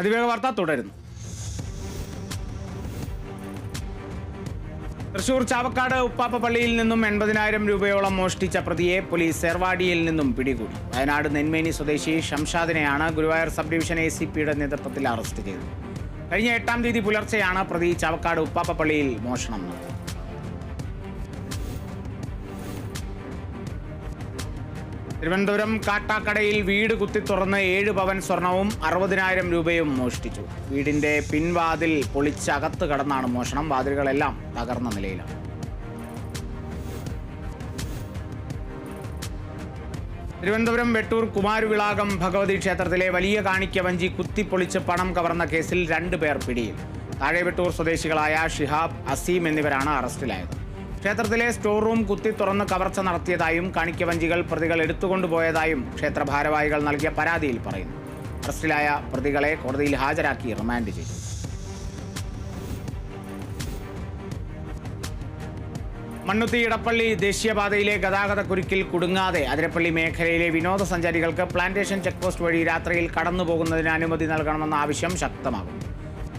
അതിവേഗ വാർത്ത തുടരുന്നു. തൃശൂർ ചാവക്കാട് ഉപ്പാപ്പ പള്ളിയിൽ നിന്നും 80,000 രൂപയോളം മോഷ്ടിച്ച പ്രതിയെ പോലീസ് ഏർവാടിയിൽ നിന്നും പിടികൂടി. വയനാട് നെന്മേനി സ്വദേശി ഷംഷാദിനെയാണ് ഗുരുവായൂർ സബ് ഡിവിഷൻ ACPയുടെ നേതൃത്വത്തിൽ അറസ്റ്റ് ചെയ്തത്. കഴിഞ്ഞ 8-ാം തീയതി പുലർച്ചെയാണ് പ്രതി ചാവക്കാട് ഉപ്പാപ്പ പള്ളിയിൽ മോഷണം നടന്നത്. തിരുവനന്തപുരം കാട്ടാക്കടയിൽ വീട് കുത്തിത്തുറന്ന് 7 പവൻ സ്വർണവും 60,000 രൂപയും മോഷ്ടിച്ചു. വീടിന്റെ പിൻവാതിൽ പൊളിച്ച് അകത്ത് കടന്നാണ് മോഷണം. വാതിലുകളെല്ലാം തകർന്ന നിലയിലാണ്. തിരുവനന്തപുരം വെട്ടൂർ കുമാരവിളാകം ഭഗവതി ക്ഷേത്രത്തിലെ വലിയ കാണിക്ക വഞ്ചി കുത്തിപ്പൊളിച്ച് പണം കവർന്ന കേസിൽ 2 പേർ പിടിയിൽ. താഴെ വെട്ടൂർ സ്വദേശികളായ ഷിഹാബ്, അസീം എന്നിവരാണ് അറസ്റ്റിലായത്. ക്ഷേത്രത്തിലെ സ്റ്റോർ റൂം കുത്തി തുറന്ന് കവർച്ച നടത്തിയതായും കാണിക്കവഞ്ചികൾ പ്രതികൾ എടുത്തുകൊണ്ടുപോയതായും ക്ഷേത്ര ഭാരവാഹികൾ നൽകിയ പരാതിയിൽ പറയുന്നു. അറസ്റ്റിലായ പ്രതികളെ കോടതിയിൽ ഹാജരാക്കി റിമാൻഡ് ചെയ്തു. മണ്ണുത്തി ഇടപ്പള്ളി ദേശീയപാതയിലെ ഗതാഗതക്കുരുക്കിൽ കുടുങ്ങാതെ അതിരപ്പള്ളി മേഖലയിലെ വിനോദസഞ്ചാരികൾക്ക് പ്ലാന്റേഷൻ ചെക്ക് പോസ്റ്റ് വഴി രാത്രിയിൽ കടന്നുപോകുന്നതിന് അനുമതി നൽകണമെന്ന ആവശ്യം ശക്തമാകും.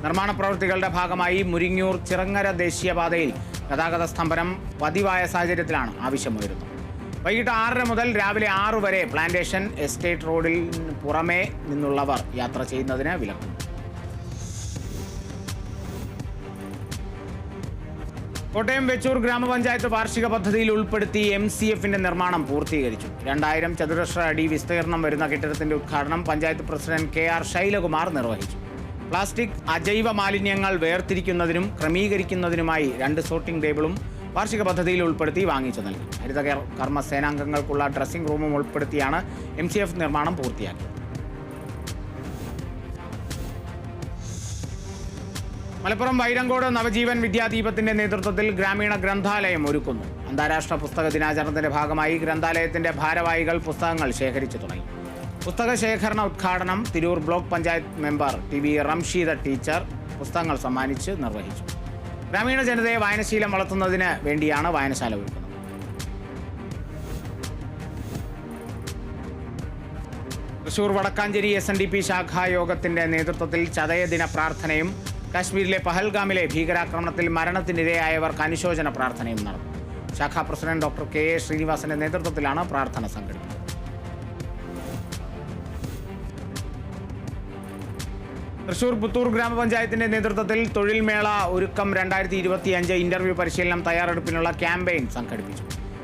നിർമ്മാണ പ്രവൃത്തികളുടെ ഭാഗമായി മുരിങ്ങൂർ ചിറങ്ങര ദേശീയപാതയിൽ ഗതാഗത സ്തംഭനം പതിവായ സാഹചര്യത്തിലാണ് ആവശ്യമുയരുന്നത്. വൈകിട്ട് 6:30 മുതൽ രാവിലെ 6 വരെ പ്ലാന്റേഷൻ എസ്റ്റേറ്റ് റോഡിൽ പുറമേ നിന്നുള്ളവർ യാത്ര ചെയ്യുന്നതിന് വിലക്കുണ്ട്. കോട്ടയം വെച്ചൂർ ഗ്രാമപഞ്ചായത്ത് വാർഷിക പദ്ധതിയിൽ ഉൾപ്പെടുത്തി MCFന്റെ നിർമ്മാണം പൂർത്തീകരിച്ചു. 2000 ചതുരശ്ര അടി വിസ്തീർണം വരുന്ന കെട്ടിടത്തിന്റെ ഉദ്ഘാടനം പഞ്ചായത്ത് പ്രസിഡന്റ് KR ശൈലകുമാർ നിർവഹിച്ചു. പ്ലാസ്റ്റിക്, അജൈവ മാലിന്യങ്ങൾ വേർതിരിക്കുന്നതിനും ക്രമീകരിക്കുന്നതിനുമായി 2 സോർട്ടിംഗ് ടേബിളും വാർഷിക പദ്ധതിയിൽ ഉൾപ്പെടുത്തി വാങ്ങിച്ചു നൽകി. ഹരിത കർമ്മ സേനാംഗങ്ങൾക്കുള്ള ഡ്രസ്സിംഗ് റൂമും ഉൾപ്പെടുത്തിയാണ് MCF നിർമ്മാണം പൂർത്തിയാക്കിയത്. മലപ്പുറം വൈരങ്കോട് നവജീവൻ വിദ്യാദീപത്തിന്റെ നേതൃത്വത്തിൽ ഗ്രാമീണ ഗ്രന്ഥാലയം ഒരുക്കുന്നു. അന്താരാഷ്ട്ര പുസ്തക ദിനാചരണത്തിന്റെ ഭാഗമായി ഗ്രന്ഥാലയത്തിന്റെ ഭാരവാഹികൾ പുസ്തകങ്ങൾ ശേഖരിച്ചു തുടങ്ങി. പുസ്തക ശേഖരണ ഉദ്ഘാടനം Tirur block panchayat member TV Ramsheeda teacher പുസ്തകങ്ങൾ സമ്മാനിച്ച് നിർവഹിച്ചു. ഗ്രാമീണ ജനതയെ വായനശീലം വളർത്തുന്നതിന് വേണ്ടിയാണ് വായനശാല ഒരുക്കുന്നത്. തൃശൂർ വടക്കാഞ്ചേരി SNDP ശാഖായോഗത്തിന്റെ നേതൃത്വത്തിൽ ചതയദിന പ്രാർത്ഥനയും കാശ്മീരിലെ പഹൽഗാമിലെ ഭീകരാക്രമണത്തിൽ മരണത്തിനിരയായവർക്ക് അനുശോചന പ്രാർത്ഥനയും നടന്നു. ശാഖാ പ്രസിഡന്റ് ഡോക്ടർ KA ശ്രീനിവാസന്റെ നേതൃത്വത്തിലാണ് പ്രാർത്ഥന സംഘടിപ്പിച്ചത്. തൃശൂർ പുത്തൂർ ഗ്രാമപഞ്ചായത്തിന്റെ നേതൃത്വത്തിൽ തൊഴിൽ മേള ഒരുക്കം 2025 ഇന്റർവ്യൂ പരിശീലനം തയ്യാറെടുപ്പിനുള്ള ക്യാമ്പയിൻ സംഘടിപ്പിച്ചു.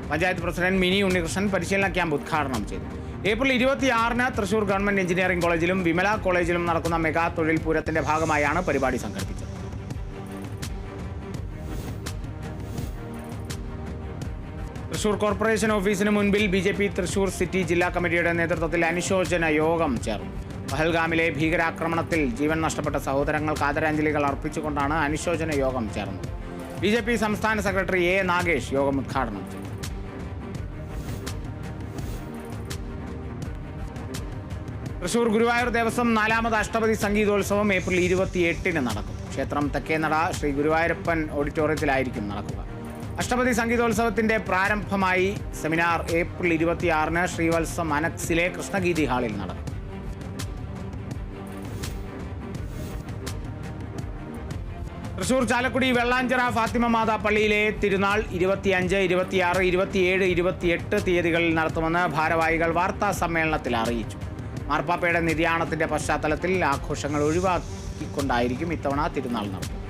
പഞ്ചായത്ത് പ്രസിഡന്റ് മിനി ഉണ്ണികൃഷ്ണൻ പരിശീലന ക്യാമ്പ് ഉദ്ഘാടനം ചെയ്തു. ഏപ്രിൽ 26-ന് തൃശൂർ ഗവൺമെന്റ് എഞ്ചിനീയറിംഗ് കോളേജിലും വിമല കോളേജിലും നടക്കുന്ന മെഗാ തൊഴിൽ പൂരത്തിന്റെ ഭാഗമായാണ് പരിപാടി സംഘടിപ്പിച്ചത്. തൃശൂർ കോർപ്പറേഷൻ ഓഫീസിന് മുൻപിൽ BJP തൃശൂർ സിറ്റി ജില്ലാ കമ്മിറ്റിയുടെ നേതൃത്വത്തിൽ അനുശോചന യോഗം ചേർന്നു. പഹൽഗാമിലെ ഭീകരാക്രമണത്തിൽ ജീവൻ നഷ്ടപ്പെട്ട സഹോദരങ്ങൾക്ക് ആദരാഞ്ജലികൾ അർപ്പിച്ചുകൊണ്ടാണ് അനുശോചന യോഗം ചേർന്നത്. BJP സംസ്ഥാന സെക്രട്ടറി A. നാഗേഷ് യോഗം ഉദ്ഘാടനം ചെയ്തു. തൃശൂർ ഗുരുവായൂർ ദേവസ്വം 4ാമത് അഷ്ടപതി സംഗീതോത്സവം ഏപ്രിൽ 28-ന് നടക്കും. ക്ഷേത്രം തെക്കേനട ശ്രീ ഗുരുവായൂരപ്പൻ ഓഡിറ്റോറിയത്തിലായിരിക്കും നടക്കുക. അഷ്ടപതി സംഗീതോത്സവത്തിന്റെ പ്രാരംഭമായി സെമിനാർ ഏപ്രിൽ 26-ന് ശ്രീവത്സം അനക്സിലെ കൃഷ്ണഗീതി ഹാളിൽ നടക്കും. തൃശൂർ ചാലക്കുടി വെള്ളാഞ്ചിറ ഫാത്തിമ മാതാ പള്ളിയിലെ തിരുനാൾ 25, 26, 27, 28 തീയതികളിൽ നടത്തുമെന്ന് ഭാരവാഹികൾ വാർത്താ സമ്മേളനത്തിൽ അറിയിച്ചു. മാർപ്പാപ്പയുടെ നിര്യാണത്തിന്റെ പശ്ചാത്തലത്തിൽ ആഘോഷങ്ങൾ ഒഴിവാക്കിക്കൊണ്ടായിരിക്കും ഇത്തവണ തിരുനാൾ നടത്തുന്നത്.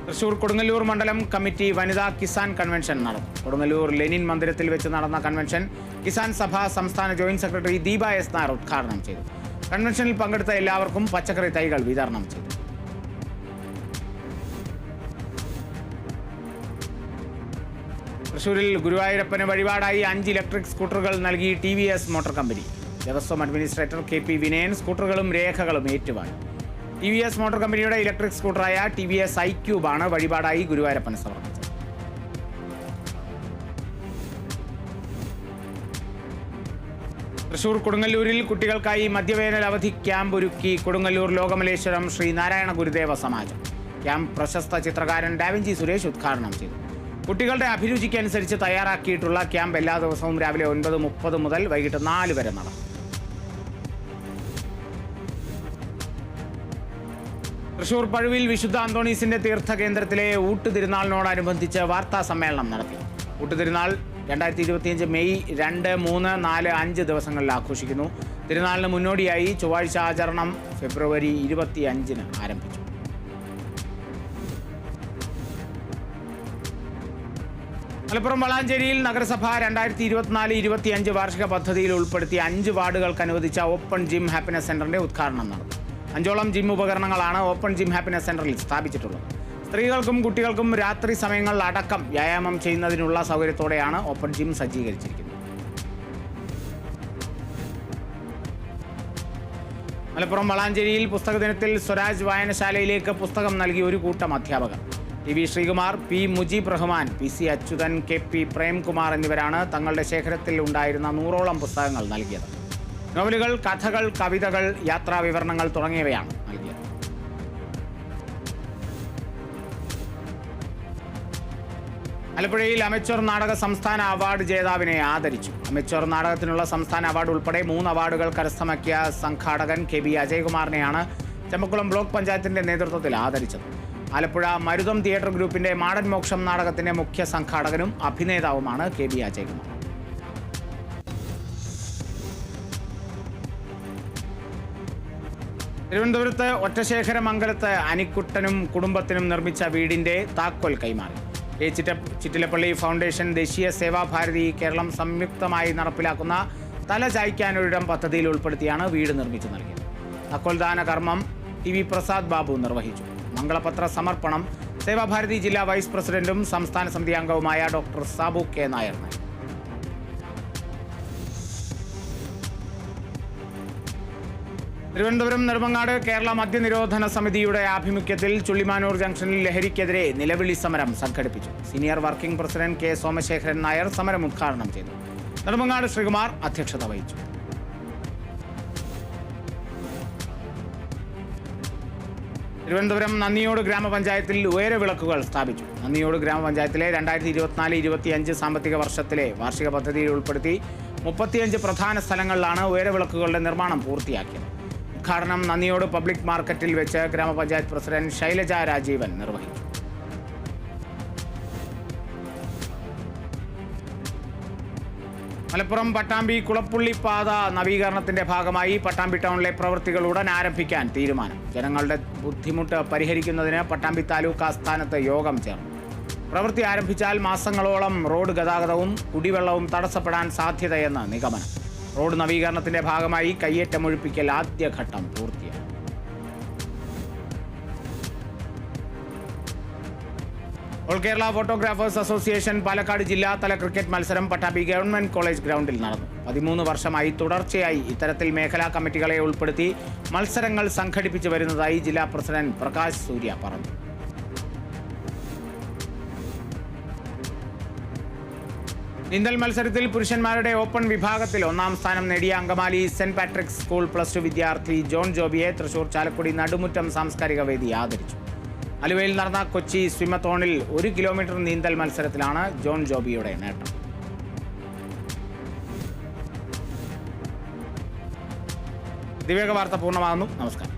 തൃശൂർ കൊടുങ്ങല്ലൂർ മണ്ഡലം കമ്മിറ്റി വനിതാ കിസാൻ കൺവെൻഷൻ നടന്നു. കൊടുങ്ങല്ലൂർ ലെനിൻ മന്ദിരത്തിൽ വെച്ച് നടന്ന കൺവെൻഷൻ കിസാൻ സഭ സംസ്ഥാന joint secretary Deepa S. Nair ഉദ്ഘാടനം ചെയ്തു. കൺവെൻഷനിൽ പങ്കെടുത്ത എല്ലാവർക്കും പച്ചക്കറി തൈകൾ വിതരണം ചെയ്തു. തൃശൂരിൽ ഗുരുവായൂരപ്പന് വഴിപാടായി 5 ഇലക്ട്രിക് സ്കൂട്ടറുകൾ നൽകി TVS മോട്ടോർ കമ്പനി. ദേവസ്വം അഡ്മിനിസ്ട്രേറ്റർ KP വിനയൻ സ്കൂട്ടറുകളും രേഖകളും ഏറ്റുവാങ്ങി. TVS മോട്ടോർ കമ്പനിയുടെ ഇലക്ട്രിക് സ്കൂട്ടറായ TVS iQube ആണ് വഴിപാടായി ഗുരുവായൂരപ്പന് സമർപ്പിച്ചത്. തൃശൂർ കൊടുങ്ങല്ലൂരിൽ കുട്ടികൾക്കായി മധ്യവേനൽ അവധി ക്യാമ്പ് ഒരുക്കി കൊടുങ്ങല്ലൂർ ലോകമലേശ്വരം ശ്രീ നാരായണ ഗുരുദേവ സമാജം. ക്യാമ്പ് പ്രശസ്ത ചിത്രകാരൻ ഡാവിഞ്ചി സുരേഷ് ഉദ്ഘാടനം ചെയ്തു. കുട്ടികളുടെ അഭിരുചിക്കനുസരിച്ച് തയ്യാറാക്കിയിട്ടുള്ള ക്യാമ്പ് എല്ലാ ദിവസവും രാവിലെ 9:30 മുതൽ വൈകിട്ട് 4 വരെ നടക്കും. തൃശൂർ പഴുവിൽ വിശുദ്ധ അന്തോണീസിന്റെ തീർത്ഥകേന്ദ്രത്തിലെ ഊട്ടുതിരുനാളിനോടനുബന്ധിച്ച് വാർത്താ സമ്മേളനം നടത്തി. ഊട്ടുതിരുനാൾ 2025 മെയ് 2, 3, 4, 5 ദിവസങ്ങളിൽ ആഘോഷിക്കുന്നു. തിരുനാളിന് മുന്നോടിയായി ചൊവ്വാഴ്ച ആചരണം ഫെബ്രുവരി 25 ആരംഭിച്ചു. മലപ്പുറം വളാഞ്ചേരിയിൽ നഗരസഭ 2024-25 വാർഷിക പദ്ധതിയിൽ ഉൾപ്പെടുത്തിയ 5 വാർഡുകൾക്ക് അനുവദിച്ച ഓപ്പൺ ജിം ഹാപ്പിനെസ് സെന്ററിന്റെ ഉദ്ഘാടനം നടന്നു. 5ഓളം ജിം ഉപകരണങ്ങളാണ് ഓപ്പൺ ജിം ഹാപ്പിനെസ് സെന്ററിൽ സ്ഥാപിച്ചിട്ടുള്ളത്. സ്ത്രീകൾക്കും കുട്ടികൾക്കും രാത്രി സമയങ്ങളിൽ അടക്കം വ്യായാമം ചെയ്യുന്നതിനുള്ള സൗകര്യത്തോടെയാണ് ഓപ്പൺ ജിം സജ്ജീകരിച്ചിരിക്കുന്നത്. മലപ്പുറം വളാഞ്ചേരിയിൽ പുസ്തക ദിനത്തിൽ സ്വരാജ് വായനശാലയിലേക്ക് പുസ്തകം നൽകി ഒരു കൂട്ടം അധ്യാപകർ. TV. Sreekumar, P. Mujeeb Rahman, PC. Achuthan, K P. Premkumar എന്നിവരാണ് തങ്ങളുടെ ശേഖരത്തിൽ ഉണ്ടായിരുന്ന 100ഓളം പുസ്തകങ്ങൾ നൽകിയത്. നോവലുകൾ, കഥകൾ, കവിതകൾ, യാത്രാ വിവരണങ്ങൾ തുടങ്ങിയവയാണ് നൽകിയത്. ആലപ്പുഴയിൽ അമച്വർ നാടക സംസ്ഥാന അവാർഡ് ജേതാവിനെ ആദരിച്ചു. അമച്വർ നാടകത്തിനുള്ള സംസ്ഥാന അവാർഡ് ഉൾപ്പെടെ 3 അവാർഡുകൾ കരസ്ഥമാക്കിയ സംഘാടകൻ കെ.ബി. അജയ്കുമാറിനെയാണ് ചെമ്പക്കുളം ബ്ലോക്ക് പഞ്ചായത്തിന്റെ നേതൃത്വത്തിൽ ആദരിച്ചത്. ആലപ്പുഴ മരുതം തിയേറ്റർ ഗ്രൂപ്പിന്റെ മാടൻ മോക്ഷം നാടകത്തിന്റെ മുഖ്യ സംഘാടകനും അഭിനേതാവുമാണ് കെ.ബി. അജയ്കുമാർ. തിരുവനന്തപുരത്ത് ഒറ്റശേഖരമംഗലത്ത് അനിക്കുട്ടനും കുടുംബത്തിനും നിർമ്മിച്ച വീടിന്റെ താക്കോൽ കൈമാറി. ചിറ്റിലപ്പള്ളി ഫൗണ്ടേഷൻ, ദേശീയ സേവാഭാരതി, കേരളം സംയുക്തമായി നടപ്പിലാക്കുന്ന തല ചായ്ക്കാനൊരിടം പദ്ധതിയിൽ ഉൾപ്പെടുത്തിയാണ് വീട് നിർമ്മിച്ചു നൽകിയത്. താക്കോൽദാന കർമ്മം ടി.വി. പ്രസാദ് ബാബു നിർവഹിച്ചു. മംഗളപത്ര സമർപ്പണം സേവാഭാരതി ജില്ലാ വൈസ് പ്രസിഡന്റും സംസ്ഥാന സമിതി അംഗവുമായ ഡോക്ടർ സാബു കെ. നായർ നൽകി. തിരുവനന്തപുരം നെടുമങ്ങാട് കേരള മദ്യനിരോധന സമിതിയുടെ ആഭിമുഖ്യത്തിൽ ചുള്ളിമാനൂർ ജംഗ്ഷനിൽ ലഹരിക്കെതിരെ നിലവിളി സമരം സംഘടിപ്പിച്ചു. Senior working president K. Somasekharan Nair സമരം ഉദ്ഘാടനം ചെയ്തു. നെടുമങ്ങാട് ശ്രീകുമാർ അധ്യക്ഷത വഹിച്ചു. തിരുവനന്തപുരം നന്ദിയോട് ഗ്രാമപഞ്ചായത്തിൽ ഉയരവിളക്കുകൾ സ്ഥാപിച്ചു. നന്ദിയോട് ഗ്രാമപഞ്ചായത്തിലെ 2024-25 സാമ്പത്തിക വർഷത്തിലെ വാർഷിക പദ്ധതിയിൽ ഉൾപ്പെടുത്തി 35 പ്രധാന സ്ഥലങ്ങളിലാണ് ഉയരവിളക്കുകളുടെ നിർമ്മാണം പൂർത്തിയാക്കിയത്. ഉദ്ഘാടനം നന്ദിയോട് പബ്ലിക് മാർക്കറ്റിൽ വെച്ച് ഗ്രാമപഞ്ചായത്ത് പ്രസിഡന്റ് ശൈലജ രാജീവൻ നിർവഹിച്ചു. മലപ്പുറം പട്ടാമ്പി കുളപ്പുള്ളി പാത നവീകരണത്തിന്റെ ഭാഗമായി പട്ടാമ്പി ടൗണിലെ പ്രവൃത്തികൾ ഉടൻ ആരംഭിക്കാൻ തീരുമാനം. ജനങ്ങളുടെ ബുദ്ധിമുട്ട് പരിഹരിക്കുന്നതിന് പട്ടാമ്പി താലൂക്ക് ആസ്ഥാനത്ത് യോഗം ചേർന്നു. പ്രവൃത്തി ആരംഭിച്ചാൽ മാസങ്ങളോളം റോഡ് ഗതാഗതവും കുടിവെള്ളവും തടസ്സപ്പെടാൻ സാധ്യതയെന്ന് നിഗമനം. റോഡ് നവീകരണത്തിന്റെ ഭാഗമായി കയ്യേറ്റമൊഴിപ്പിക്കൽ ആദ്യഘട്ടം പൂർത്തിയായി. All Kerala photographers association Palakkad ജില്ലാതല ക്രിക്കറ്റ് മത്സരം പട്ടാമ്പി ഗവൺമെന്റ് കോളേജ് ഗ്രൗണ്ടിൽ നടന്നു. 13 വർഷമായി തുടർച്ചയായി ഇത്തരത്തിൽ മേഖലാ കമ്മിറ്റികളെ ഉൾപ്പെടുത്തി മത്സരങ്ങൾ സംഘടിപ്പിച്ചു വരുന്നതായി ജില്ലാ പ്രസിഡന്റ് പ്രകാശ് സൂര്യ പറഞ്ഞു. നീന്തൽ മത്സരത്തിൽ പുരുഷന്മാരുടെ ഓപ്പൺ വിഭാഗത്തിൽ 1ാം സ്ഥാനം നേടിയ അങ്കമാലി സെന്റ് പാട്രിക്സ് സ്കൂൾ +2 വിദ്യാർത്ഥി ജോൺ ജോബിയെ തൃശൂർ ചാലക്കുടി നടുമുറ്റം സാംസ്കാരിക വേദി ആദരിച്ചു. ആലുവയിൽ നടന്ന കൊച്ചി സ്വിമ്മത്തോണിൽ 1 കിലോമീറ്റർ നീന്തൽ മത്സരത്തിലാണ് ജോൺ ജോബിയുടെ നേട്ടം. ദിവ്യക വാർത്ത പൂർണ്ണമാകുന്നു. നമസ്കാരം.